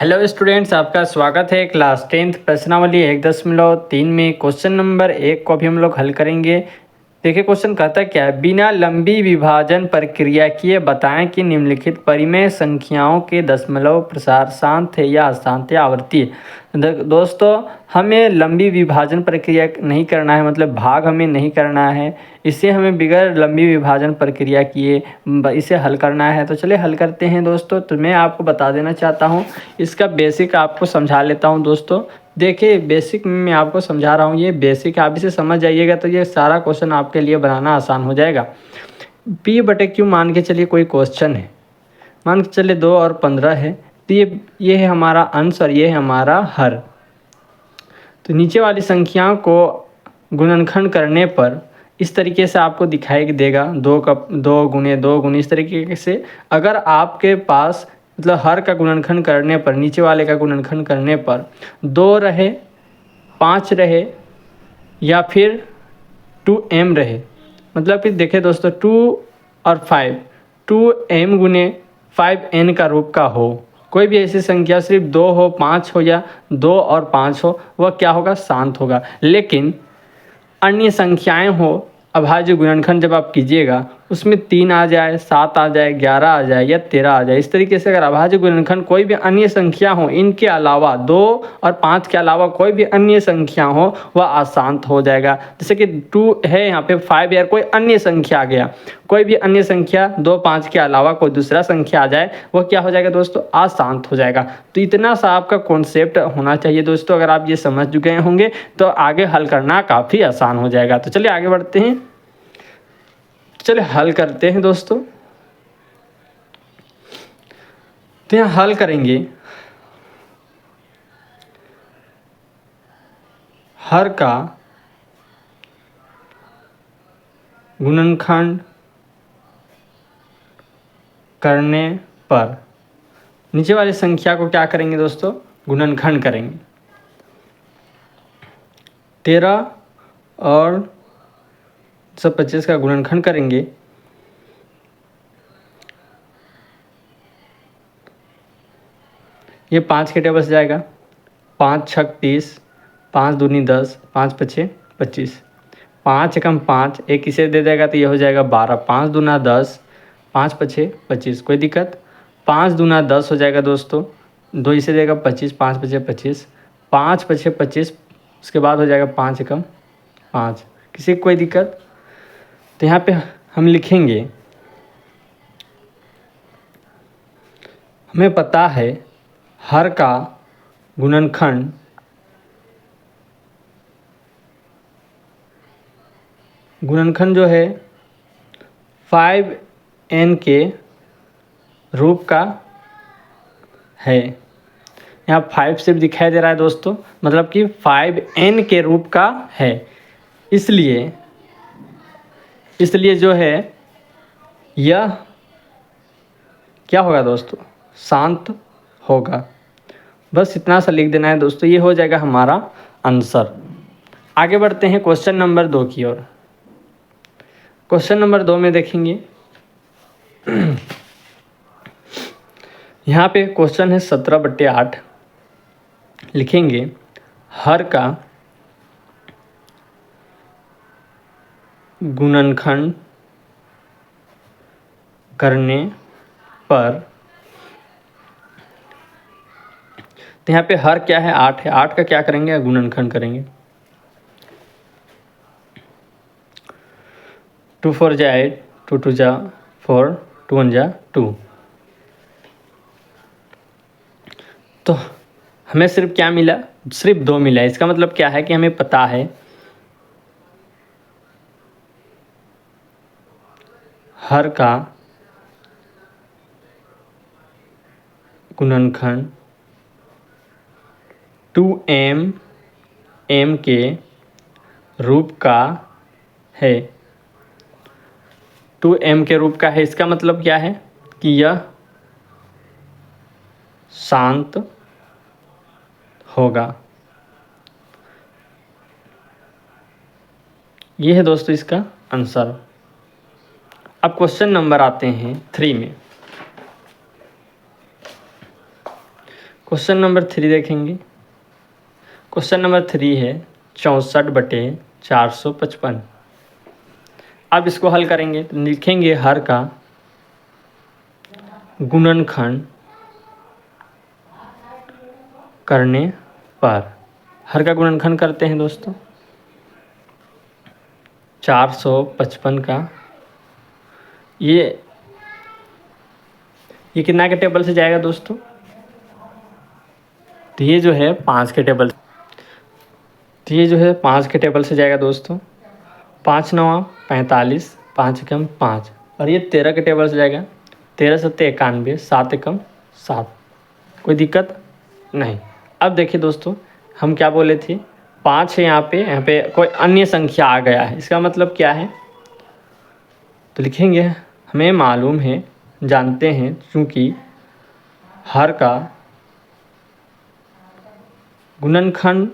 Hello students, आपका स्वागत है क्लास 10th प्रश्नावली 1.3 में क्वेश्चन नंबर 1 को अभी हम लोग हल करेंगे। देखिए क्वेश्चन कहता क्या है, बिना लंबी विभाजन प्रक्रिया किए बताएं कि निम्नलिखित परिमेय संख्याओं के दशमलव प्रसार शांत है या अशांत या आवर्ती है। दोस्तों, हमें लंबी विभाजन प्रक्रिया नहीं करना है, मतलब भाग हमें नहीं करना है। इसे हमें बगैर लंबी विभाजन प्रक्रिया किए इसे हल करना है। तो चलिए हल करते हैं दोस्तों। तो मैं आपको बता देना चाहता हूँ, इसका बेसिक आपको समझा लेता हूँ दोस्तों। देखिए बेसिक मैं आपको समझा रहा हूँ, ये बेसिक आप इसे समझ जाइएगा तो ये सारा क्वेश्चन आपके लिए बनाना आसान हो जाएगा। P/Q मान के चलिए कोई क्वेश्चन है, मान के चलिए 2 और 15 है, तो ये है हमारा अंश और ये है हमारा हर। तो नीचे वाली संख्याओं को गुणनखंड करने पर इस तरीके से आपको दिखाई देगा, 2 इस तरीके से। अगर आपके पास मतलब हर का गुणनखंड करने पर, नीचे वाले का गुणनखंड करने पर 2 रहे, 5 रहे या फिर 2m रहे, मतलब कि देखें दोस्तों 2 और 5, 2m गुने 5n का रूप का हो, कोई भी ऐसी संख्या सिर्फ 2 हो, 5 हो या 2 और 5 हो, वह क्या होगा, शांत होगा। लेकिन अन्य संख्याएं हो, अभाज्य गुणनखंड जब आप कीजिएगा उसमें 3 आ जाए, 7 आ जाए, 11 आ जाए या 13 आ जाए, इस तरीके से अगर अभाज्य गुणनखंड कोई भी अन्य संख्या हो, इनके अलावा 2 और 5 के अलावा कोई भी अन्य संख्या हो, वह अशांत हो जाएगा। जैसे कि 2 है, यहाँ पे 5 या कोई अन्य संख्या आ गया, कोई भी अन्य संख्या 2, 5 के अलावा कोई दूसरा संख्या आ जाए, वह क्या हो जाएगा दोस्तों, अशांत हो जाएगा। तो इतना सा आपका कॉन्सेप्ट होना चाहिए दोस्तों। अगर आप ये समझ चुके होंगे तो आगे हल करना काफ़ी आसान हो जाएगा। तो चलिए आगे बढ़ते हैं, चलिए हल करते हैं दोस्तों। तो यहाँ हल करेंगे, हर का गुणनखंड करने पर नीचे वाली संख्या को क्या करेंगे दोस्तों, गुणनखंड करेंगे। 13 और 125 का गुणनखंड करेंगे, ये 5 के टेबल से जाएगा, 5 छक 30, 5 दूनी 10, 5 पछे 25, 5 एकम 5, एक इसे दे देगा तो ये हो जाएगा 12, 5 दूना 10, 5 पछे 25, कोई दिक्कत। 5 दूना 10 हो जाएगा दोस्तों, 2 इसे देगा 25, 5 पछे 25, 5 पछे 25, उसके बाद हो जाएगा 5 एकम 5, किसी को कोई दिक्कत। तो यहाँ पे हम लिखेंगे, हमें पता है हर का गुणनखंड जो है 5n के रूप का है। यहाँ 5 सिर्फ दिखाई दे रहा है दोस्तों, मतलब कि 5n के रूप का है। इसलिए जो है यह क्या होगा दोस्तों, शांत होगा। बस इतना सा लिख देना है दोस्तों, ये हो जाएगा हमारा आंसर। आगे बढ़ते हैं क्वेश्चन नंबर 2 की ओर। क्वेश्चन नंबर 2 में देखेंगे, यहाँ पे क्वेश्चन है 17/8। लिखेंगे हर का गुणनखंड करने पर, तो यहाँ पे हर क्या है, 8 है, 8 का क्या करेंगे, गुणनखंड करेंगे। 2 4 जा 8, 2 2 जा 4, 2 1 जा 2। तो हमें सिर्फ क्या मिला, सिर्फ 2 मिला। इसका मतलब क्या है कि हमें पता है हर का गुणनखंड 2m m के रूप का है, 2m के रूप का है। इसका मतलब क्या है कि यह शांत होगा। ये है दोस्तों इसका आंसर। अब क्वेश्चन नंबर आते हैं 3 में। क्वेश्चन नंबर 3 देखेंगे। क्वेश्चन नंबर 3 है 64/455। अब इसको हल करेंगे तो लिखेंगे हर का गुणनखंड करने पर। हर का गुणनखंड करते हैं दोस्तों। 455 का ये कितना के टेबल से जाएगा दोस्तों? तो ये जो है 5 के टेबल, तो ये जो है 5 के टेबल से जाएगा दोस्तों। 5 9 45, 5 एकम 5, और ये 13 के टेबल से जाएगा। 13 7 91, 7 एकम 7। कोई दिक्कत नहीं। अब देखिए दोस्तों, हम क्या बोले थे, 5 है यहाँ पे कोई अन्य संख्या आ गया है, इसका मतलब क्या है? तो लिखेंगे हमें मालूम है, जानते हैं, चूँकि हर का गुणनखंड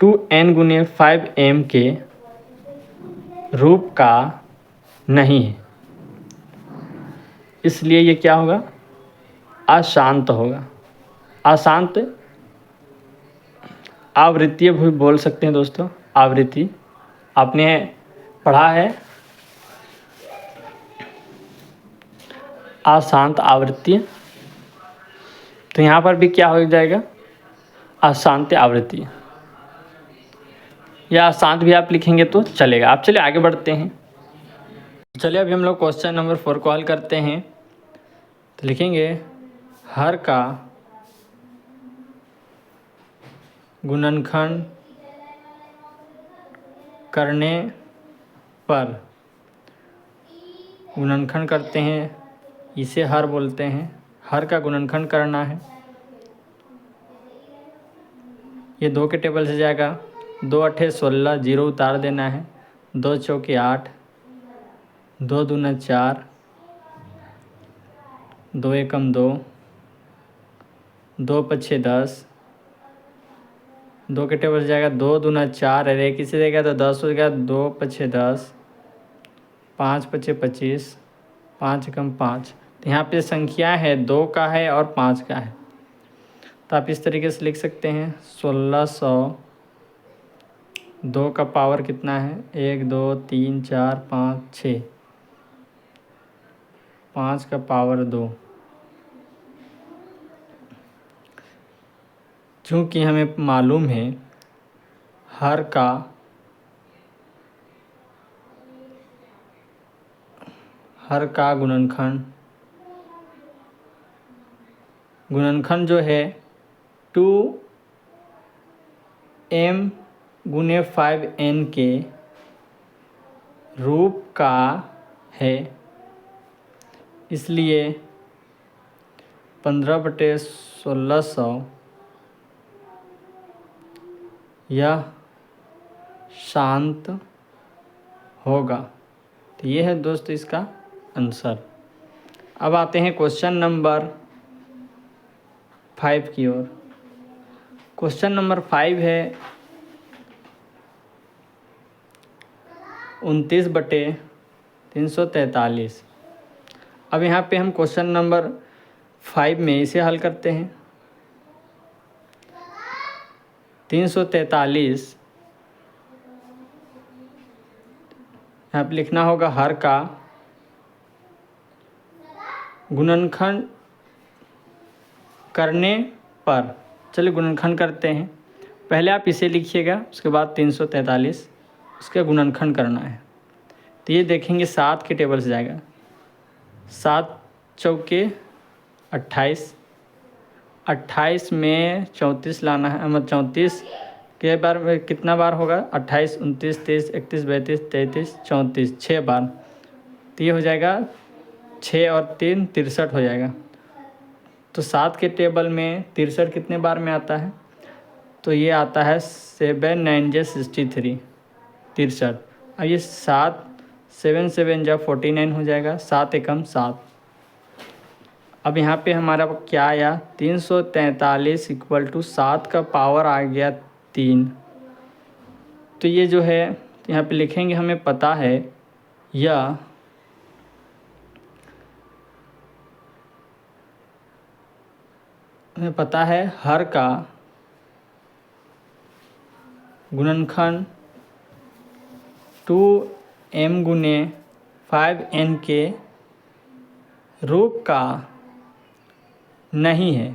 2n गुने 5m के रूप का नहीं है, इसलिए ये क्या होगा? अशांत होगा। अशांत आवृत्तीय भी बोल सकते हैं दोस्तों। आवृत्ति आपने पढ़ा है, अशांत आवृत्ति। तो यहाँ पर भी क्या हो जाएगा? अशांत आवृत्ति, या अशांत भी आप लिखेंगे तो चलेगा। आप चलिए आगे बढ़ते हैं। चलिए अभी हम लोग क्वेश्चन नंबर 4 को हल करते हैं। तो लिखेंगे हर का गुणनखंड करने पर। गुणनखंड करते हैं, इसे हर बोलते हैं। हर का गुणनखंड करना है। ये 2 के टेबल से जाएगा। 2 8 16, 0 उतार देना है। 2 चौके 8, 2 दूना 4, 2 एकम 2, 2 पछे 10। 2 के टेबल से जाएगा। 2 दूना 4, अरे किसी देगा तो 10 हो गया। 2 पछे 10, 5 पछे 25, 5 एकम 5। तो यहाँ पे संख्या है 2 का है और 5 का है, तो आप इस तरीके से लिख सकते हैं 1600। 2 का पावर कितना है? 1 2 3 4 5 6। 5 का पावर 2। चूँकि हमें मालूम है हर का गुणनखंड जो है 2m गुने 5n के रूप का है, इसलिए 15/1600 यह शांत होगा। तो ये है दोस्त इसका आंसर। अब आते हैं क्वेश्चन नंबर 5 की ओर। क्वेश्चन नंबर 5 है 29/343। अब यहाँ पे हम क्वेश्चन नंबर 5 में इसे हल करते हैं। 343 यहाँ पे लिखना होगा हर का गुणनखंड करने पर। चलिए गुणनखंड करते हैं। पहले आप इसे लिखिएगा, उसके बाद 343 उसका गुणनखंड करना है। तो ये देखेंगे 7 के टेबल से जाएगा। 7 चौके 28, 28 में 34 लाना है। मतलब 34 के बार में कितना बार होगा? 28 29 30 31 32 33 34, 6 बार। तो ये हो जाएगा 6 और 3 63 हो जाएगा। तो 7 के टेबल में 63 कितने बार में आता है? तो ये आता है 7 9 जा 63, 63। अब ये 7 7 7 जा 49 हो जाएगा। 7 एकम 7। अब यहाँ पे हमारा क्या आया? 343 = 7 का पावर आ गया 3। तो ये जो है यहाँ पे लिखेंगे, हमें पता है यह हमें पता है हर का गुणनखंड 2m गुने 5n के रूप का नहीं है,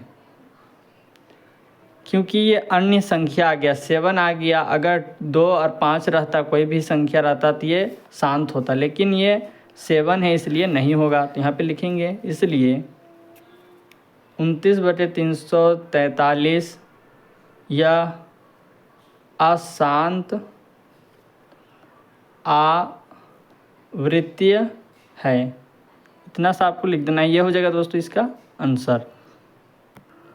क्योंकि ये अन्य संख्या आ गया, 7 आ गया। अगर 2 और 5 रहता, कोई भी संख्या रहता तो ये शांत होता, लेकिन ये 7 है इसलिए नहीं होगा। तो यहाँ पे लिखेंगे इसलिए 29/343 यह अशांत आवृत्तीय है। इतना सा आपको लिख देना, ये हो जाएगा दोस्तों इसका आंसर।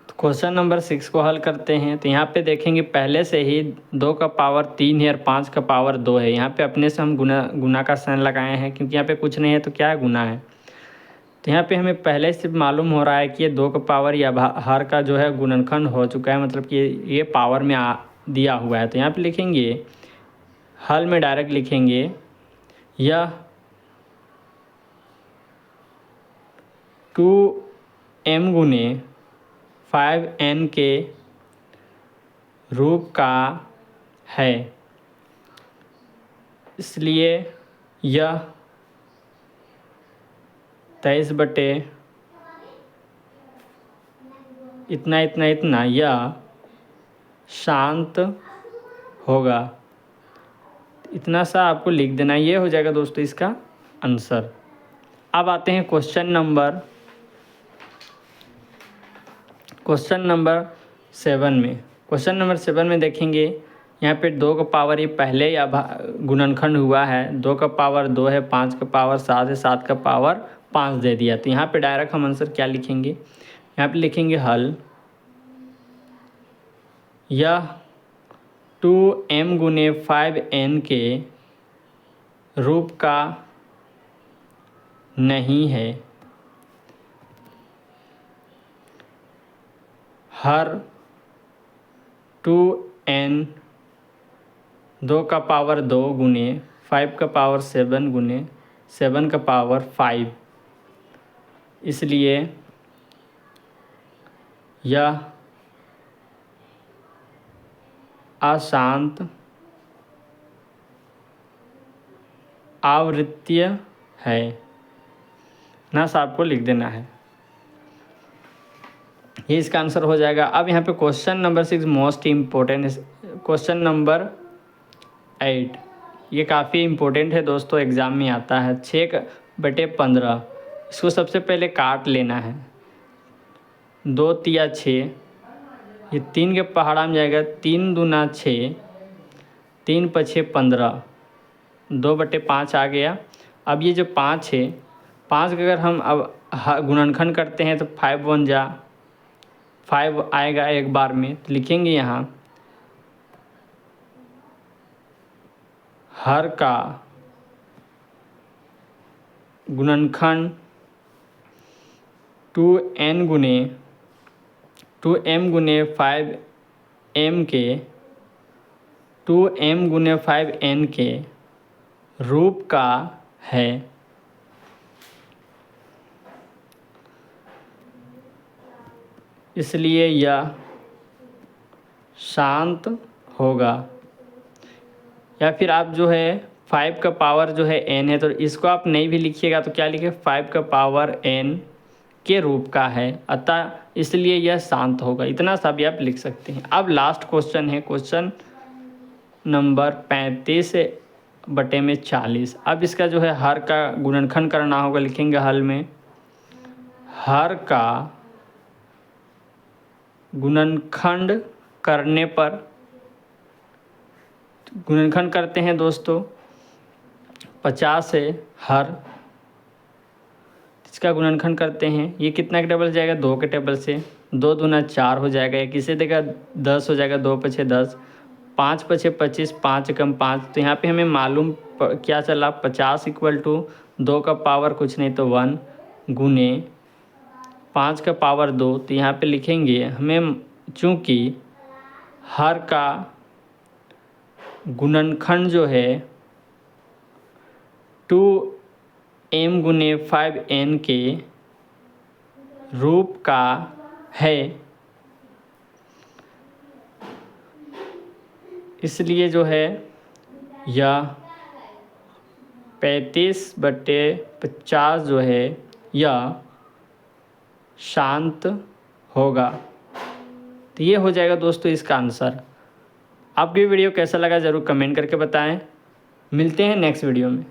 तो क्वेश्चन नंबर 6 को हल करते हैं। तो यहाँ पे देखेंगे पहले से ही 2 का पावर 3 है और 5 का पावर 2 है। यहाँ पे अपने से हम गुना का साइन लगाए हैं, क्योंकि यहाँ पे कुछ नहीं है तो क्या गुना है। तो यहाँ पे हमें पहले से मालूम हो रहा है कि ये 2 का पावर या हर का जो है गुणनखंड हो चुका है, मतलब कि ये पावर में दिया हुआ है। तो यहाँ पे लिखेंगे, हल में डायरेक्ट लिखेंगे, यह 2m गुने 5n के रूप का है, इसलिए यह 23 इतना इतना इतना यह शांत होगा। इतना सा आपको लिख देना, ये हो जाएगा दोस्तों इसका आंसर। अब आते हैं क्वेश्चन नंबर 7 में। क्वेश्चन नंबर 7 में देखेंगे, यहाँ पे 2 का पावर ये पहले या गुणनखंड हुआ है, 2 का पावर 2 है, 5 का पावर 7 है, 7 का पावर 5 दे दिया। तो यहाँ पे डायरेक्ट हम आंसर क्या लिखेंगे, यहाँ पे लिखेंगे हल, यह 2m गुने 5n के रूप का नहीं है। हर 2n 2 का पावर 2 गुने 5 का पावर 7 गुने 7 का पावर 5, इसलिए यह अशांत आवृत्तीय है। ना सा आपको लिख देना है, ये इसका आंसर हो जाएगा। अब यहाँ पे क्वेश्चन नंबर 6 मोस्ट इम्पोर्टेंट है, क्वेश्चन नंबर 8। ये काफ़ी इम्पोर्टेंट है दोस्तों, एग्ज़ाम में आता है। 6/15 इसको सबसे पहले काट लेना है, 2 तिया 6, ये 3 के पहाड़ा में जाएगा, 3 दूना 6, 3 पछे 15, 2/5 आ गया। अब ये जो 5 है, 5 का अगर हम अब गुणनखंड करते हैं तो 5 1 जा 5 आएगा एक बार में। तो लिखेंगे यहाँ हर का गुणनखंड 2m गुने 5m के 2m गुने 5n के रूप का है, इसलिए यह शांत होगा। या फिर आप जो है 5 का पावर जो है n है, तो इसको आप नहीं भी लिखिएगा तो क्या लिखे, 5 का पावर n के रूप का है, अतः इसलिए यह शांत होगा। इतना सा भी आप लिख सकते हैं। अब लास्ट क्वेश्चन है, क्वेश्चन नंबर 35/40। अब इसका जो है हर का गुणनखंड करना होगा। लिखेंगे हल में, हर का गुणनखंड करने पर, गुणनखंड करते हैं दोस्तों 50 है हर, इसका गुणनखंड करते हैं, ये कितना के टेबल जाएगा, 2 के टेबल से, 2 दूना 4 हो जाएगा, एक इसे देगा 10 हो जाएगा, 2 पछे 10, 5 पछे 25, 5 कम 5। तो यहाँ पे हमें मालूम क्या चला, 50 = 2 का पावर कुछ नहीं तो 1 गुने 5 का पावर 2। तो यहाँ पे लिखेंगे हमें, चूँकि हर का गुणनखंड जो है 2m गुने 5n के रूप का है, इसलिए जो है यह 35/50 जो है यह शांत होगा। तो ये हो जाएगा दोस्तों इसका आंसर। आपको ये वीडियो कैसा लगा ज़रूर कमेंट करके बताएं। मिलते हैं नेक्स्ट वीडियो में।